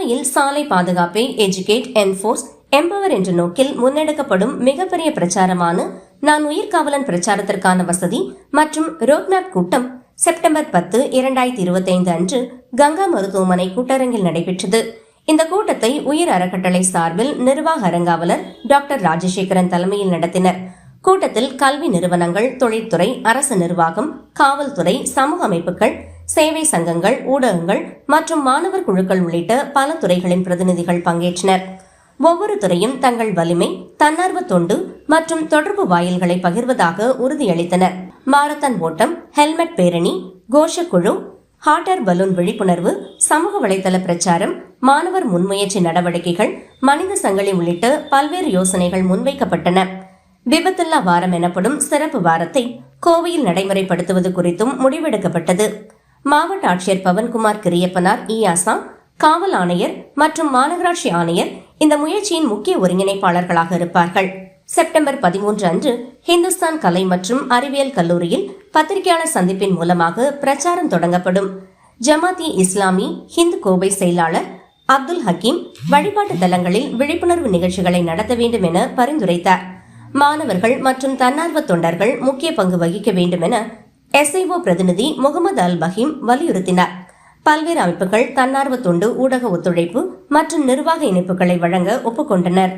கோவையில் சாலை பாதுகாப்பை எஜுகேட், என்ஃபோர்ஸ், எம்பவர் என்ற நோக்கில் முன்னெடுக்கப்படும் மிகப்பெரிய பிரச்சாரமான நான் உயிர்காவலன் பிரச்சாரத்திற்கான வசதி மற்றும் ரோட்மேப் கூட்டம் செப்டம்பர் 10, 2025 அன்று கங்கா மருத்துவமனை கூட்டரங்கில் நடைபெற்றது. இந்த கூட்டத்தை உயிர் அறக்கட்டளை சார்பில் நிர்வாக அறங்காவலர் டாக்டர் ராஜசேகரன் தலைமையில் நடத்தினர். கூட்டத்தில் கல்வி நிறுவனங்கள், தொழில்துறை, அரசு நிர்வாகம், காவல்துறை, சமூக அமைப்புகள், சேவை சங்கங்கள், ஊடகங்கள் மற்றும் மாணவர் குழுக்கள் உள்ளிட்ட பல துறைகளின் பிரதிநிதிகள் பங்கேற்றனர். ஒவ்வொரு துறையும் தங்கள் வலிமை, தன்னார்வ தொண்டு மற்றும் தொடர்பு வாயில்களை பகிர்வதாக உறுதியளித்தனர். மாரத்தான் ஓட்டம், ஹெல்மெட் பேரணி, கோஷக்குழு, ஹாட் ஏர் பலூன் விழிப்புணர்வு, சமூக வலைதள பிரச்சாரம், மாணவர் முன்முயற்சி நடவடிக்கைகள், மனித சங்கிலி உள்ளிட்ட பல்வேறு யோசனைகள் முன்வைக்கப்பட்டன. விபத்தில்லா வாரம் எனப்படும் சிறப்பு வாரத்தை கோவையில் நடைமுறைப்படுத்துவது குறித்தும் முடிவெடுக்கப்பட்டது. மாவட்ட ஆட்சியர் பவன்குமார் கிரியப்பனார், இயாசா, காவல் ஆணையர் மற்றும் மாநகராட்சி ஆணையர் இந்த முயற்சியின் முக்கிய ஒருங்கிணைப்பாளர்களாக இருப்பார்கள். செப்டம்பர் 13 அன்று ஹிந்துஸ்தான் கலை மற்றும் அறிவியல் கல்லூரியில் பத்திரிகையாளர் சந்திப்பின் மூலமாக பிரச்சாரம் தொடங்கப்படும். ஜமாத்தி இஸ்லாமி ஹிந்து கோவை செயலாளர் அப்துல் ஹக்கீம் வழிபாட்டு தலங்களில் விழிப்புணர்வு நிகழ்ச்சிகளை நடத்த வேண்டும் என பரிந்துரைத்தார். மாணவர்கள் மற்றும் தன்னார்வ தொண்டர்கள் முக்கிய பங்கு வகிக்க வேண்டும் என SIO பிரதிநிதி முகமது அல் பஹீம் வலியுறுத்தினார். பல்வேறு அமைப்புகள் தன்னார்வ தொண்டு, ஊடக ஒத்துழைப்பு மற்றும் நிர்வாக இணைப்புகளை வழங்க ஒப்புக்கொண்டனர்.